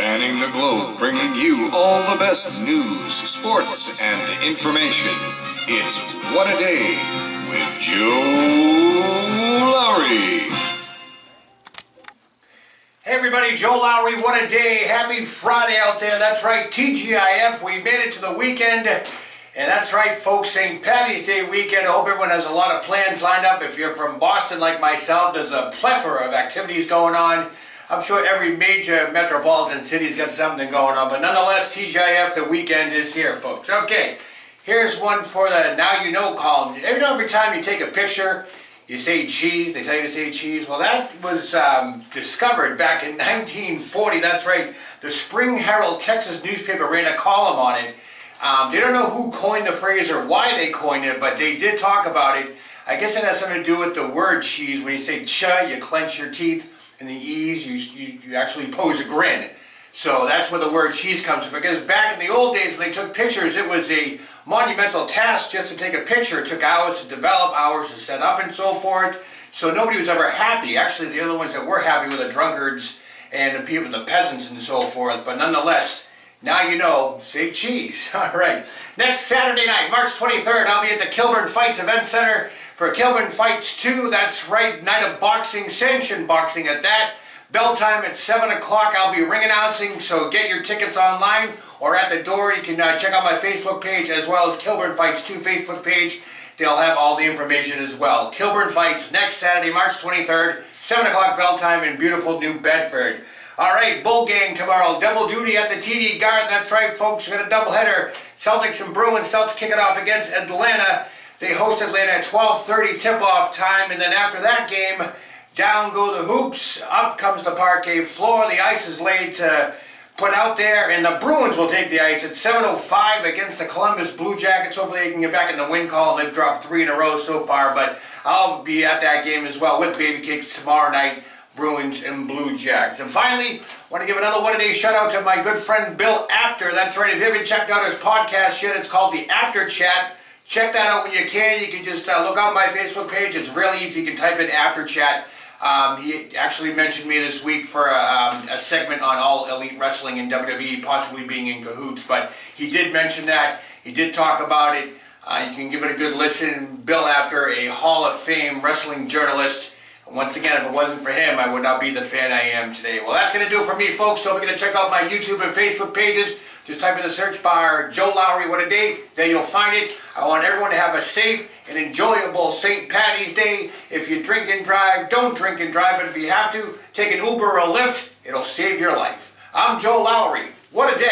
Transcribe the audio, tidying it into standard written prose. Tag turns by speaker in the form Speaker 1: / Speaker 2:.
Speaker 1: Spanning the globe, bringing you all the best news, sports, and information. It's What a Day with Joe Lowry.
Speaker 2: Hey everybody, Joe Lowry, what a day. Happy Friday out there. That's right, TGIF. We made it to the weekend. And that's right, folks, St. Patty's Day weekend. I hope everyone has a lot of plans lined up. If you're from Boston like myself, there's a plethora of activities going on. I'm sure every major metropolitan city's got something going on. But nonetheless, TGIF, the weekend is here, folks. Okay, here's one for the Now You Know column. Every time you take a picture, you say cheese. They tell you to say cheese. Well, that was discovered back in 1940. That's right. The Spring Herald, Texas newspaper, ran a column on it. They don't know who coined the phrase or why they coined it, but they did talk about it. I guess it has something to do with the word cheese. When you say ch, you clench your teeth, and the e's, you actually pose a grin. So that's where the word cheese comes from. Because back in the old days when they took pictures, it was a monumental task just to take a picture. It took hours to develop, hours to set up, and so forth. So nobody was ever happy. Actually, the only ones that were happy were the drunkards and the people, the peasants, and so forth. But nonetheless, now you know, say cheese. All right. Next Saturday night, March 23rd, I'll be at the Kilburn Fights Event Center for Kilburn Fights 2. That's right, night of boxing, sanctioned boxing at that. Bell time at 7 o'clock. I'll be ring announcing, so get your tickets online or at the door. You can check out my Facebook page as well as Kilburn Fights 2 Facebook page. They'll have all the information as well. Kilburn Fights next Saturday, March 23rd, 7 o'clock bell time in beautiful New Bedford. All right, Bull Gang tomorrow. Double duty at the TD Garden. That's right, folks. We've got a doubleheader. Celtics and Bruins. Celtics kick it off against Atlanta. They host Atlanta at 12:30 tip-off time. And then after that game, down go the hoops. Up comes the parquet floor. The ice is laid to put out there. And the Bruins will take the ice at 7:05 against the Columbus Blue Jackets. Hopefully they can get back in the win column. They've dropped 3 in a row so far. But I'll be at that game as well with Baby Cakes tomorrow night. Bruins and Blue Jacks. And finally, I want to give another one-a-day shout-out to my good friend Bill Apter. That's right, if you haven't checked out his podcast yet, it's called The After Chat. Check that out when you can. You can just look on my Facebook page. It's real easy. You can type in After Chat. He actually mentioned me this week for a segment on All Elite Wrestling in WWE, possibly being in cahoots. But he did mention that. He did talk about it. You can give it a good listen. Bill Apter, a Hall of Fame wrestling journalist. Once again, if it wasn't for him, I would not be the fan I am today. Well, that's going to do it for me, folks. Don't forget to check out my YouTube and Facebook pages. Just type in the search bar, Joe Lowry, What a Day. There you'll find it. I want everyone to have a safe and enjoyable St. Patty's Day. If you drink and drive, don't drink and drive. But if you have to, take an Uber or a Lyft. It'll save your life. I'm Joe Lowry. What a day.